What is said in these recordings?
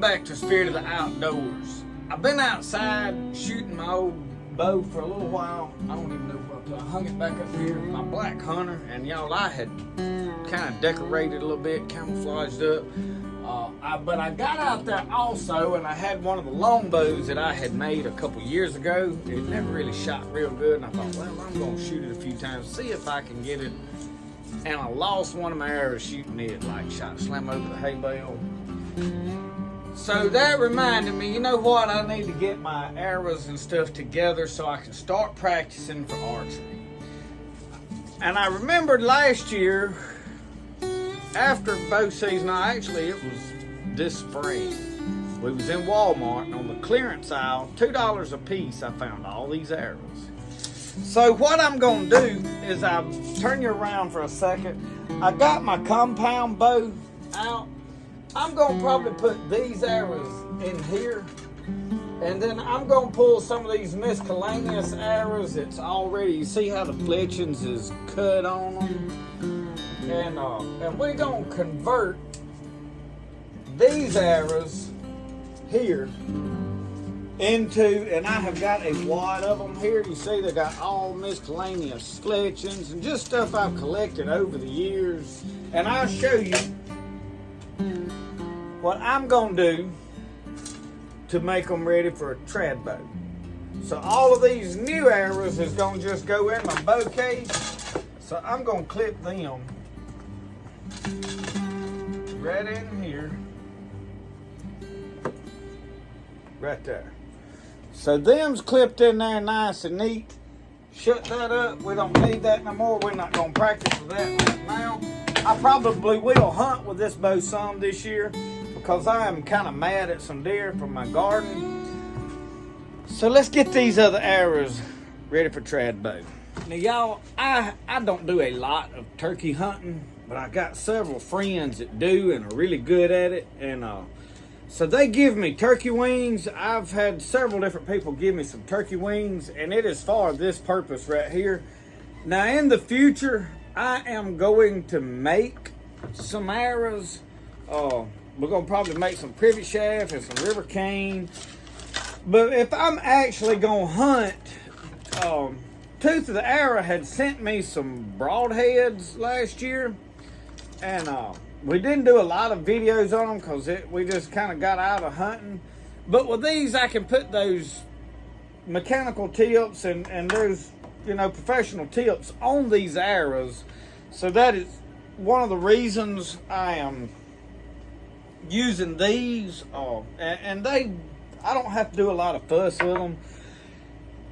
back to Spirit of the Outdoors. I've been outside shooting my old bow for a little while. I don't even know what, I hung it back up here, my black hunter, and y'all, I had kind of decorated a little bit, camouflaged up. But I got out there also, and I had one of the long bows that I had made a couple years ago. It never really shot real good, and I thought, well, I'm gonna shoot it a few times, see if I can get it. And I lost one of my arrows shooting it, like shot slam over the hay bale. So that reminded me, you know what, I need to get my arrows and stuff together so I can start practicing for archery. And I remembered last year, after bow season, it was this spring. We was in Walmart, and on the clearance aisle, $2 a piece, I found all these arrows. So what I'm gonna do is I'll turn you around for a second. I got my compound bow out. I'm gonna probably put these arrows in here, and then I'm gonna pull some of these miscellaneous arrows. It's already, you see how the fletchings is cut on them, and we're gonna convert these arrows here into, and I have got a wad of them here. You see they got all miscellaneous fletchings and just stuff I've collected over the years, and I'll show you what I'm gonna do to make them ready for a trad bow. So all of these new arrows is gonna just go in my bow case. So I'm gonna clip them right in here, right there. So them's clipped in there nice and neat. Shut that up, we don't need that no more. We're not gonna practice with that right now. I probably will hunt with this bow some this year, because I am kind of mad at some deer from my garden. So let's get these other arrows ready for trad bow. Now y'all, I don't do a lot of turkey hunting, but I got several friends that do and are really good at it. And so they give me turkey wings. I've had several different people give me some turkey wings, and it is for this purpose right here. Now in the future, I am going to make some arrows. We're gonna probably make some privet shaft and some river cane. But if I'm actually gonna hunt, Tooth of the Arrow had sent me some broadheads last year, and we didn't do a lot of videos on them because we just kind of got out of hunting. But with these, I can put those mechanical tips and those, professional tips on these arrows. So that is one of the reasons I am using these, and I don't have to do a lot of fuss with them.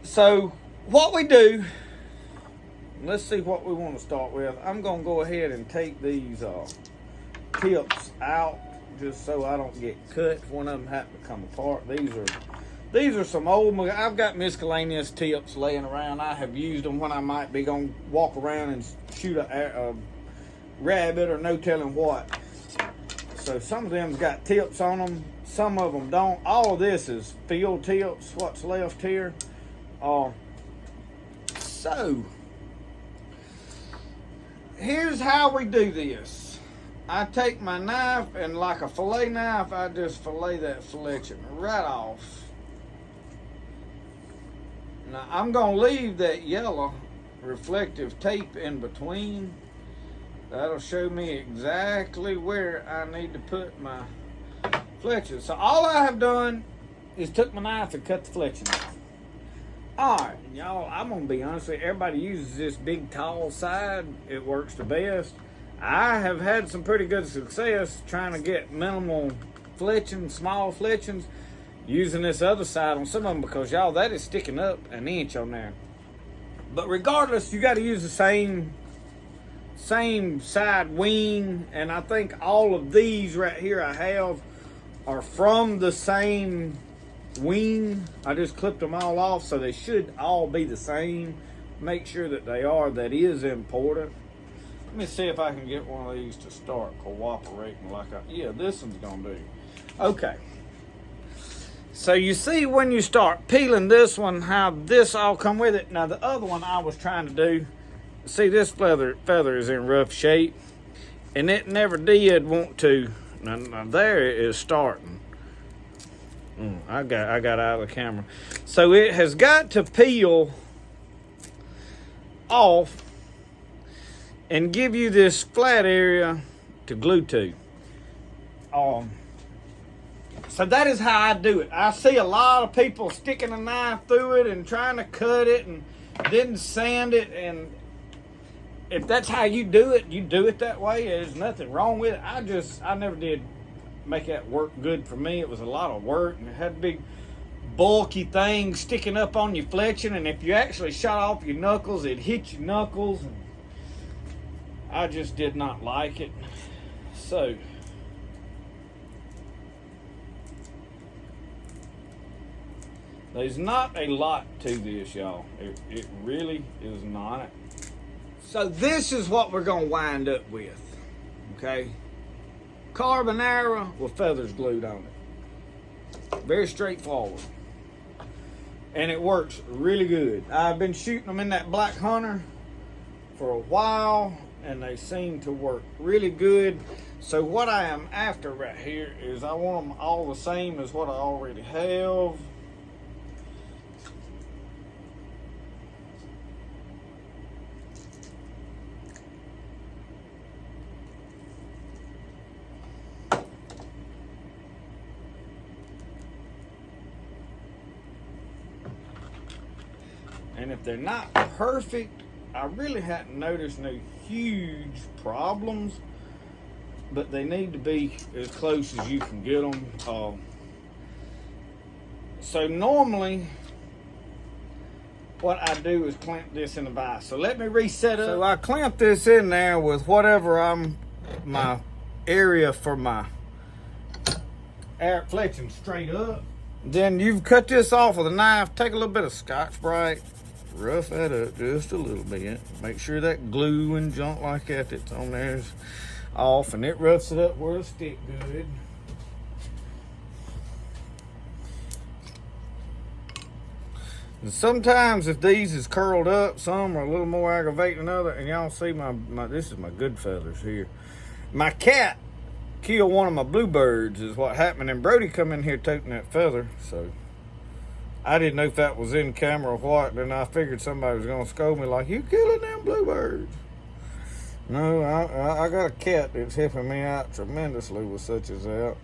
So what we do, let's see what we want to start with. I'm gonna go ahead and take these tips out just so I don't get cut if one of them happen to come apart. These are some old, I've got miscellaneous tips laying around. I have used them when I might be gonna walk around and shoot a rabbit or no telling what. So some of them's got tips on them, some of them don't. All of this is field tips, what's left here. So here's how we do this. I take my knife, and like a fillet knife, I just fillet that fletching right off. Now I'm gonna leave that yellow reflective tape in between. That'll show me exactly where I need to put my fletching. So all I have done is took my knife and cut the fletching off. Alright, y'all, I'm gonna be honest with you, everybody uses this big tall side. It works the best. I have had some pretty good success trying to get minimal fletching, small fletchings, using this other side on some of them, because y'all, that is sticking up an inch on there. But regardless, you got to use the same side wing, and I think all of these right here I have are from the same wing. I just clipped them all off, so they should all be the same. Make sure that they are. That is important. Let me see if I can get one of these to start cooperating yeah, this one's gonna do. Okay. So you see when you start peeling this one, how this all come with it. Now the other one I was trying to do, see this feather is in rough shape, and it never did want to. Now there it is starting. I got out of the camera. So it has got to peel off and give you this flat area to glue to. So that is how I do it. I see a lot of people sticking a knife through it and trying to cut it and then sand it. And if that's how you do it, you do it that way. There's nothing wrong with it. I never did make that work good for me. It was a lot of work, and it had big bulky things sticking up on your flexion, and if you actually shot off your knuckles, it'd hit your knuckles, and I just did not like it. So there's not a lot to this, y'all. It really is not. So this is what we're gonna wind up with, okay? Carbonara with feathers glued on it. Very straightforward. And it works really good. I've been shooting them in that Black Hunter for a while, and they seem to work really good. So what I am after right here is I want them all the same as what I already have. And if they're not perfect, I really hadn't noticed no huge problems, but they need to be as close as you can get them. So normally, what I do is clamp this in the vise. So let me reset up. So I clamp this in there with whatever my area for my air fletching straight up. Then you've cut this off with a knife. Take a little bit of Scotch-Brite. Rough that up just a little bit. Make sure that glue and junk like that that's on there is off, and it roughs it up where it'll stick good. And sometimes if these is curled up, some are a little more aggravating than other. And y'all see this is my good feathers here. My cat killed one of my bluebirds is what happened, and Brody come in here taking that feather, so I didn't know if that was in camera or what. Then I figured somebody was gonna scold me like, you killing them bluebirds. No, I got a cat that's helping me out tremendously with such as that.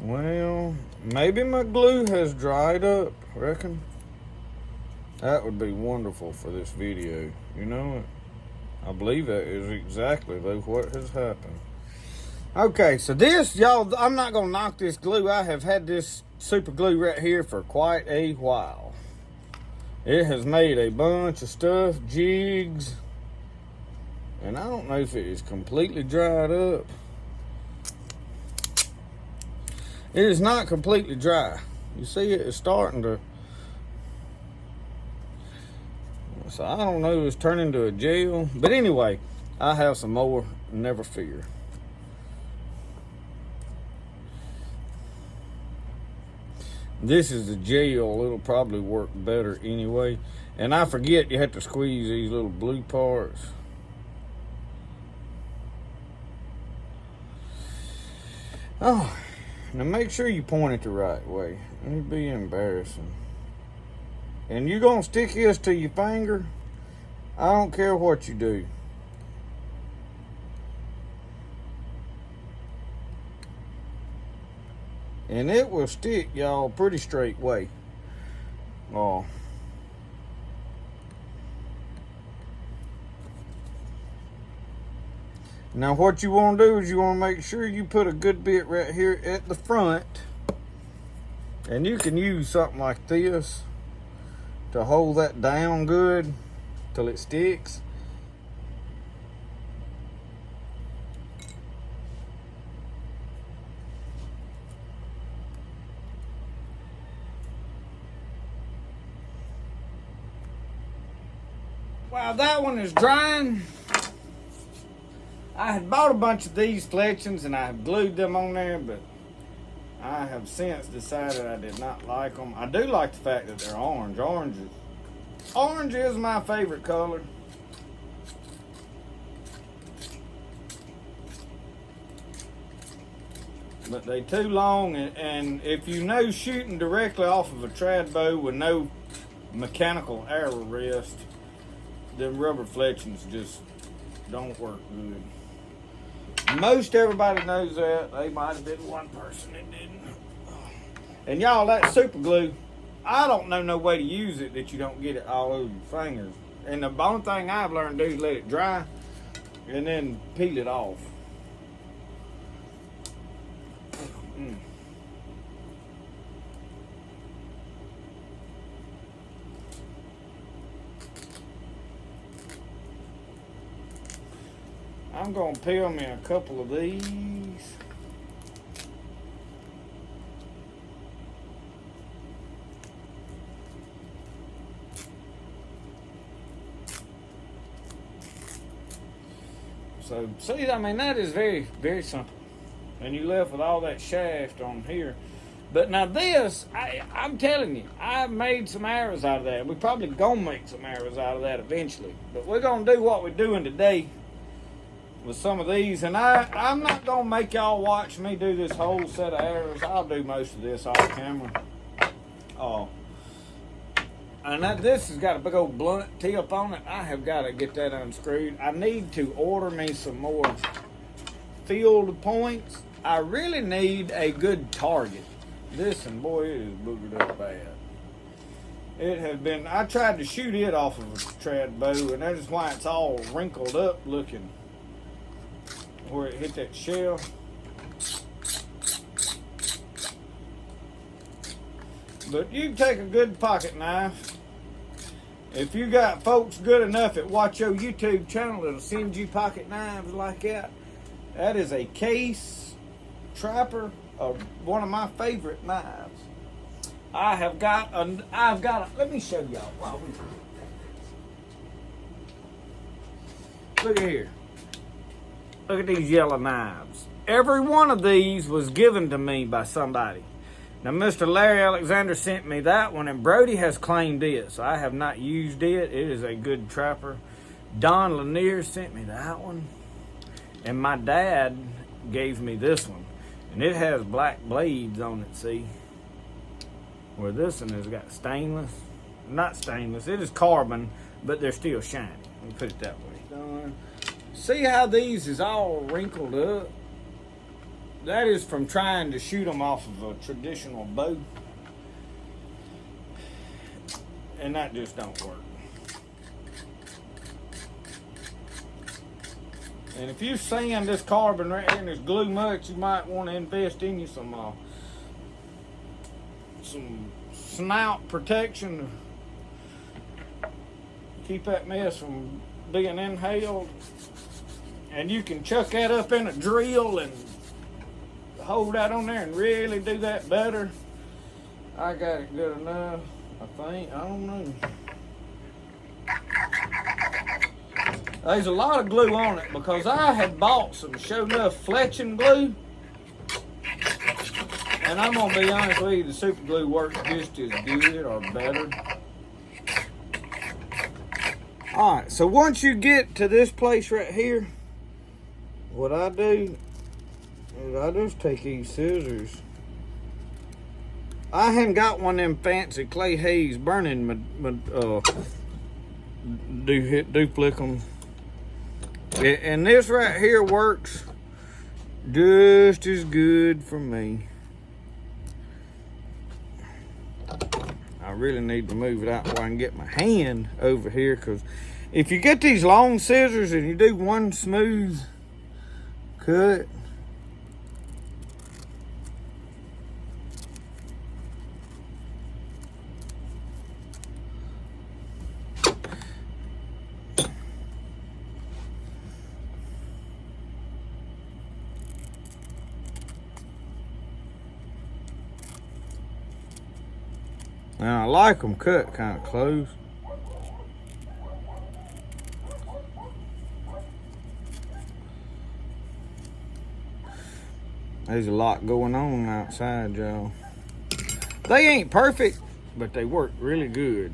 Well, maybe my glue has dried up, I reckon. That would be wonderful for this video. You know it. I believe that is exactly what has happened. Okay, so this, y'all, I'm not going to knock this glue. I have had this super glue right here for quite a while. It has made a bunch of stuff, jigs, and I don't know if it is completely dried up. It is not completely dry. You see it is starting to, so I don't know, it's turning to a gel. But anyway, I have some more, never fear. This is the gel. It'll probably work better anyway. And I forget you have to squeeze these little blue parts. Oh, now make sure you point it the right way. It'd be embarrassing. And you're gonna stick this to your finger. I don't care what you do. And it will stick, y'all, pretty straight way. Oh. Now what you want to do is you want to make sure you put a good bit right here at the front. And you can use something like this to hold that down good till it sticks. While that one is drying, I had bought a bunch of these fletchings and I have glued them on there, but I have since decided I did not like them. I do like the fact that they're orange. Orange is my favorite color. but they too long, and if you know shooting directly off of a trad bow with no mechanical arrow rest, them rubber fletchings just don't work good. Most everybody knows that. They might have been one person that didn't. And y'all, that super glue, I don't know no way to use it that you don't get it all over your fingers. And the only thing I've learned to do is let it dry and then peel it off. I'm gonna peel me a couple of these. So, see, I mean, that is very, very simple. And you left with all that shaft on here. But now this, I'm telling you, I've made some arrows out of that. We're probably gonna make some arrows out of that eventually. But we're gonna do what we're doing today with some of these. And I'm not gonna make y'all watch me do this whole set of arrows. I'll do most of this off camera. And this has got a big old blunt tip on it. I have got to get that unscrewed. I need to order me some more field points. I really need a good target. This one, boy, it is boogered up bad. It has been, I tried to shoot it off of a trad bow, and that is why it's all wrinkled up looking where it hit that shell. But you can take a good pocket knife. If you got folks good enough that watch your YouTube channel that'll send you pocket knives like that, that is a case trapper of one of my favorite knives. I've got a, let me show y'all while we look at here. Look at these yellow knives. Every one of these was given to me by somebody. Now, Mr. Larry Alexander sent me that one, and Brody has claimed this. I have not used it. It is a good trapper. Don Lanier sent me that one. And my dad gave me this one. And it has black blades on it, see? Where this one has got stainless. Not stainless, it is carbon, but they're still shiny. Let me put it that way. See how these is all wrinkled up? That is from trying to shoot them off of a traditional bow. And that just don't work. And if you sand this carbon right here and there's glue much, you might want to invest in you some snout protection to keep that mess from being inhaled. And you can chuck that up in a drill and hold that on there and really do that better. I got it good enough, I think. I don't know. There's a lot of glue on it because I had bought some show enough fletching glue. And I'm gonna be honest with you, the super glue works just as good or better. Alright, so once you get to this place right here, what I do is I just take these scissors. I hadn't got one of them fancy Clay Hayes burning duplicum. And this right here works just as good for me. I really need to move it out where I can get my hand over here, because if you get these long scissors and you do one smooth cut, now I like them cut kind of close. There's a lot going on outside, y'all. They ain't perfect, but they work really good.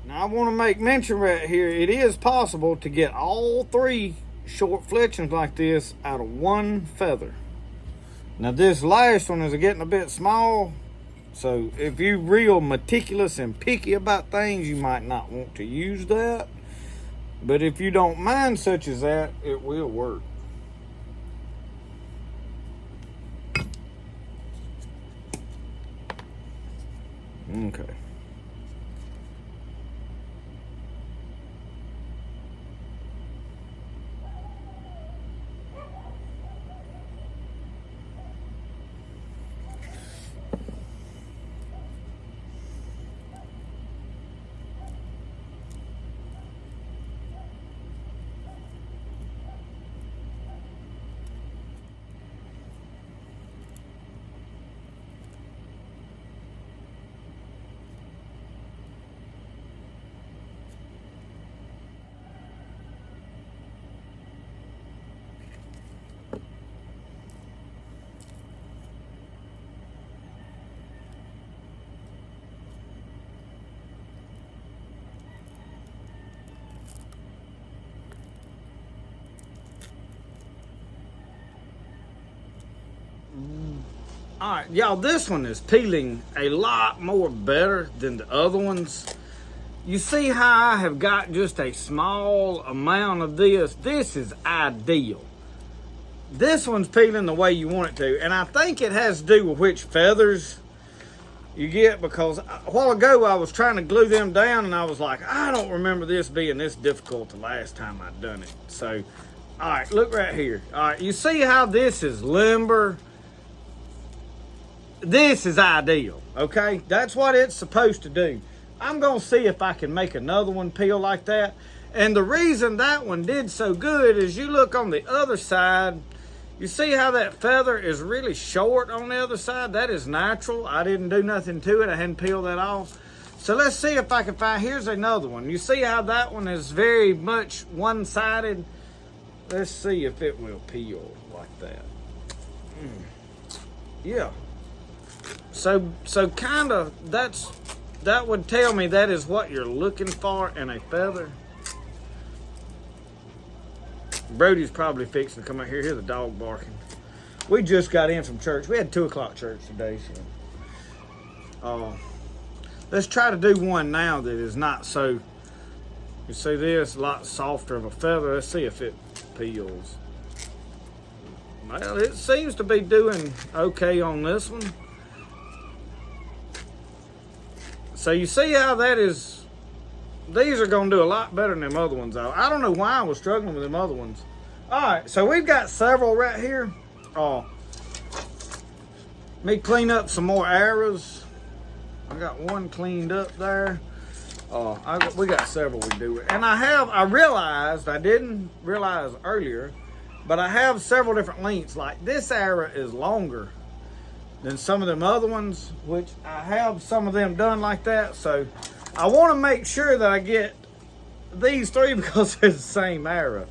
Now I want to make mention right here, it is possible to get all three short fletchings like this out of one feather. Now this last one is getting a bit small, so if you're real meticulous and picky about things, you might not want to use that. But if you don't mind such as that, it will work. Okay. All right, y'all, this one is peeling a lot more better than the other ones. You see how I have got just a small amount of this? This is ideal. This one's peeling the way you want it to, and I think it has to do with which feathers you get, because a while ago I was trying to glue them down and I was like, I don't remember this being this difficult the last time I'd done it. So, all right, look right here. All right, you see how this is limber? This is ideal, okay? That's what it's supposed to do. I'm gonna see if I can make another one peel like that. And the reason that one did so good is you look on the other side, you see how that feather is really short on the other side? That is natural. I didn't do nothing to it. I hadn't peeled that off. So let's see if I can find, here's another one. You see how that one is very much one-sided? Let's see if it will peel like that. Yeah. So kind of, that would tell me that is what you're looking for in a feather. Brody's probably fixing to come out here. Hear the dog barking. We just got in from church. We had 2 o'clock church today. So, let's try to do one now that is not so, you see this, a lot softer of a feather. Let's see if it peels. Well, it seems to be doing okay on this one. So you see how that is, these are gonna do a lot better than them other ones though. I don't know why I was struggling with them other ones. All right, so we've got several right here. Me clean up some more arrows. I got one cleaned up there. We got several we do. And I realized, I didn't realize earlier, but I have several different lengths. Like this arrow is longer than some of them other ones, which I have some of them done like that. So I want to make sure that I get these 3 because they're the same arrow.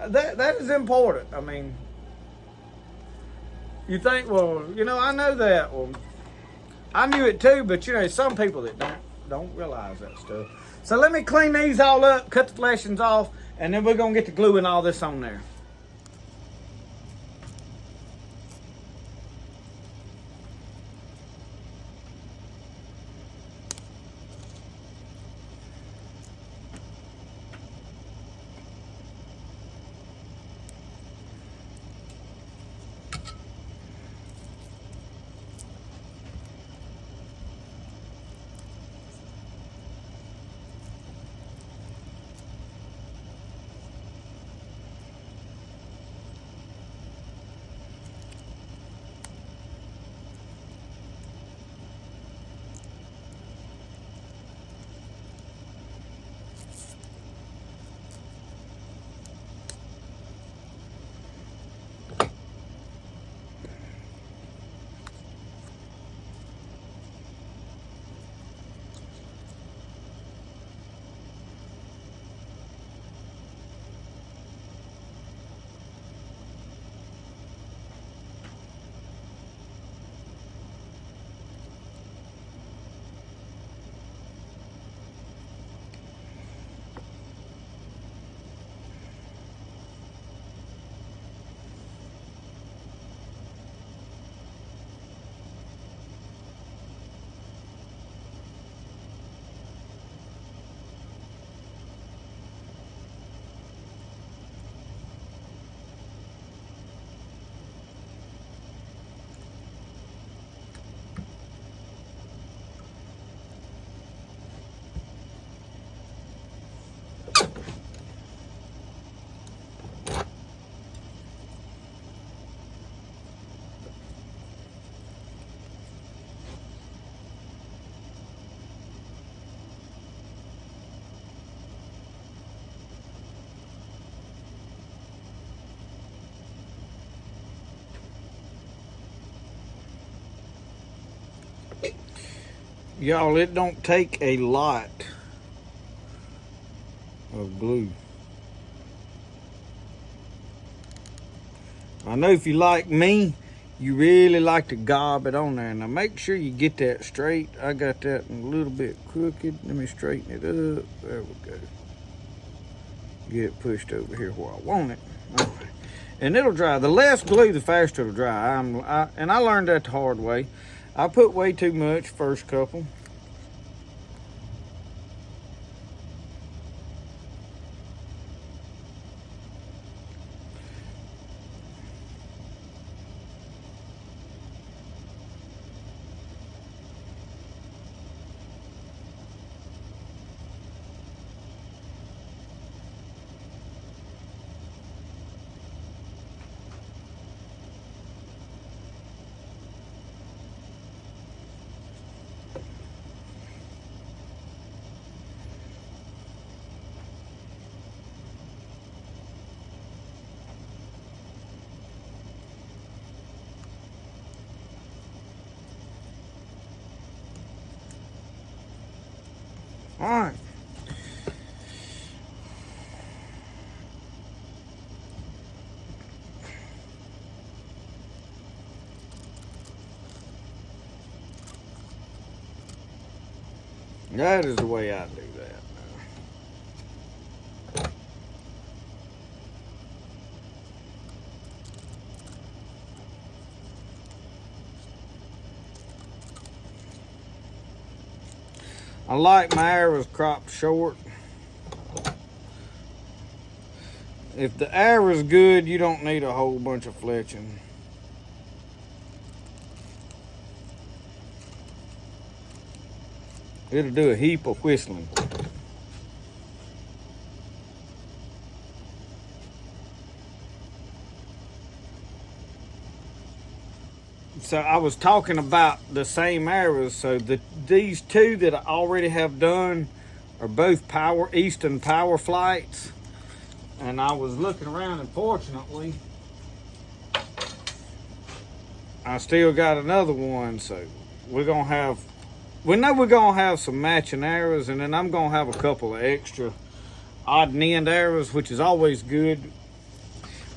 That is important. I mean, you think, well, you know, I know that. Well, I knew it too, but you know, some people that don't realize that stuff. So let me clean these all up, cut the fleshings off, and then we're gonna get to gluing all this on there. Y'all, it don't take a lot of glue. I know if you like me, you really like to gob it on there. Now make sure you get that straight. I got that a little bit crooked. Let me straighten it up. There we go. Get it pushed over here where I want it. All right. And it'll dry. The less glue, the faster it'll dry. And I learned that the hard way. I put way too much first couple. All right. That is the way I do that. I like my arrows cropped short. If the arrow's good, you don't need a whole bunch of fletching. It'll do a heap of whistling. So I was talking about the same arrows. So these two that I already have done are both Easton Power Flights. And I was looking around, and fortunately, I still got another one. So we know we're gonna have some matching arrows, and then I'm gonna have a couple of extra odd and end arrows, which is always good.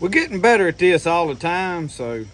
We're getting better at this all the time, so.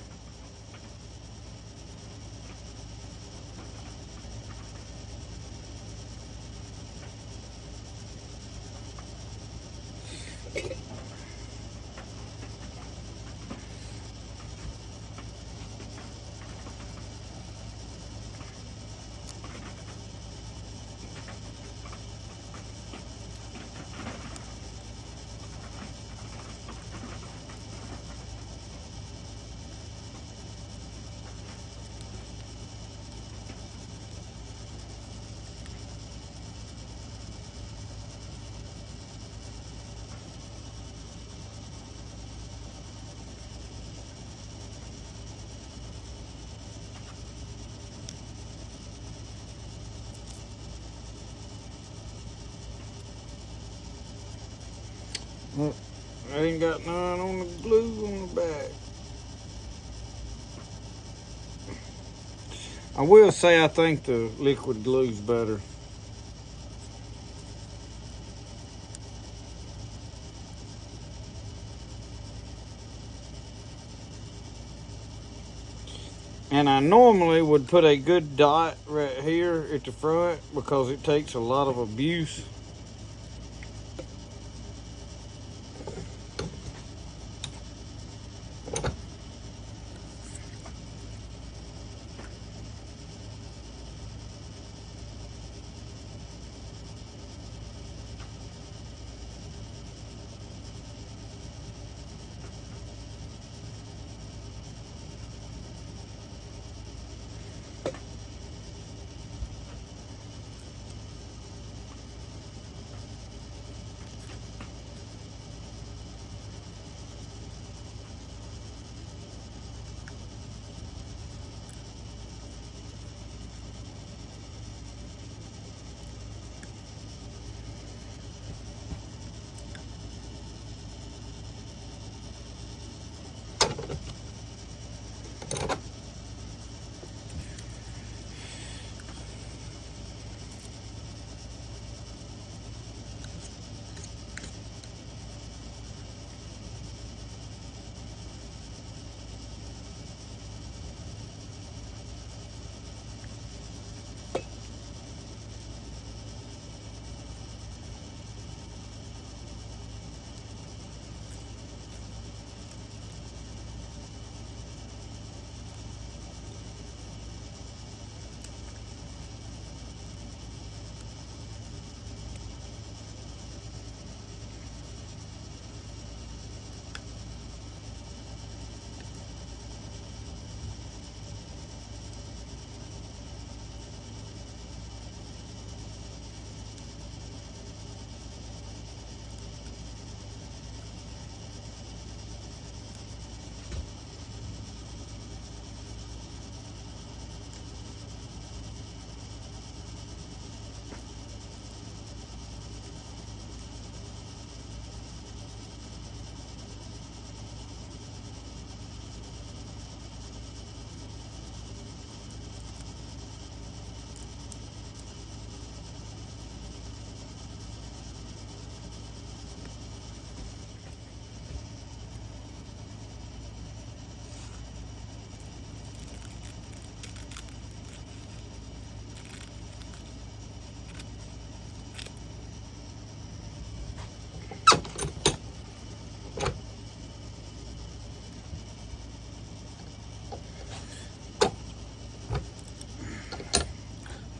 Well, I ain't got none on the glue on the back. I will say I think the liquid glue's better. And I normally would put a good dot right here at the front because it takes a lot of abuse.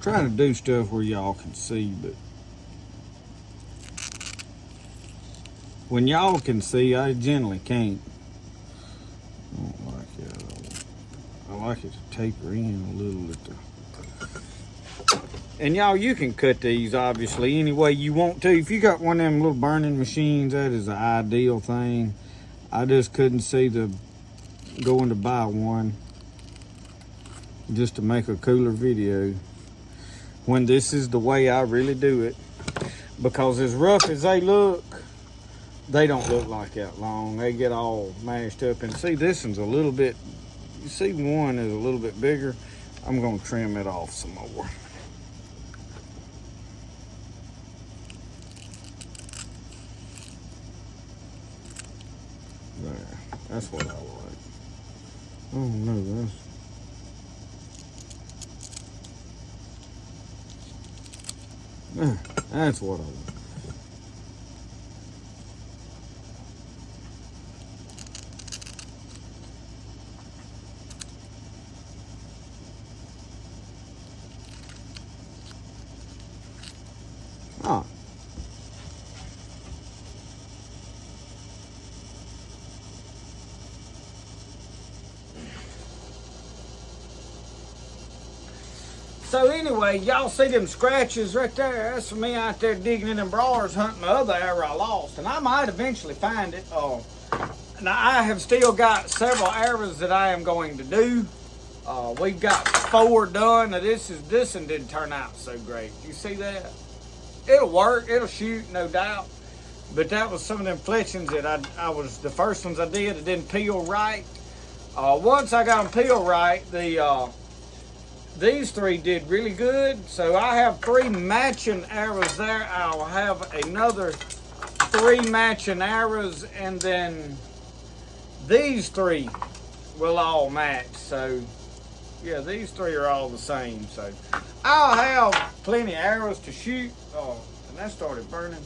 trying to do stuff where y'all can see, but when y'all can see, I generally can't. I don't like it. I like it to taper in a little at the. And y'all, you can cut these obviously any way you want to. If you got one of them little burning machines, that is the ideal thing. I just couldn't see the going to buy one just to make a cooler video when this is the way I really do it. Because as rough as they look, they don't look like that long. They get all mashed up. And see, this one's a little bit, you see one is a little bit bigger. I'm gonna trim it off some more. There, that's what I like. Oh no, that's what I like. Ah. So anyway, y'all see them scratches right there? That's me out there digging in them briars hunting the other arrow I lost. And I might eventually find it. Now I have still got several arrows that I am going to do. We've got 4 done. Now this one didn't turn out so great. You see that? It'll work, it'll shoot, no doubt. But that was some of them fletchings that I was the first ones I did. It didn't peel right. Once I got them peeled right, these 3 did really good. So I have 3 matching arrows there. I'll have another 3 matching arrows, and then these 3 will all match. So yeah, these 3 are all the same. So I'll have plenty of arrows to shoot. Oh, and that started burning.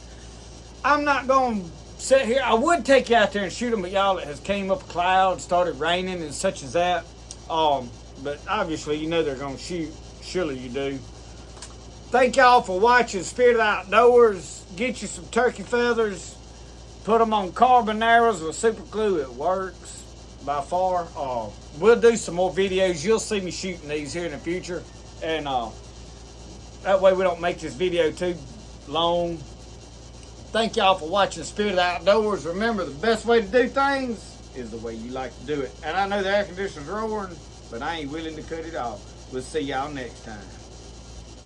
I'm not going to sit here. I would take you out there and shoot them, but y'all, it has came up a cloud, started raining and such as that. But obviously, you know they're going to shoot. Surely you do. Thank y'all for watching Spirit of the Outdoors. Get you some turkey feathers. Put them on carbon arrows with super glue. It works by far. We'll do some more videos. You'll see me shooting these here in the future. And that way we don't make this video too long. Thank y'all for watching Spirit of the Outdoors. Remember, the best way to do things is the way you like to do it. And I know the air conditioner's roaring, but I ain't willing to cut it off. We'll see y'all next time.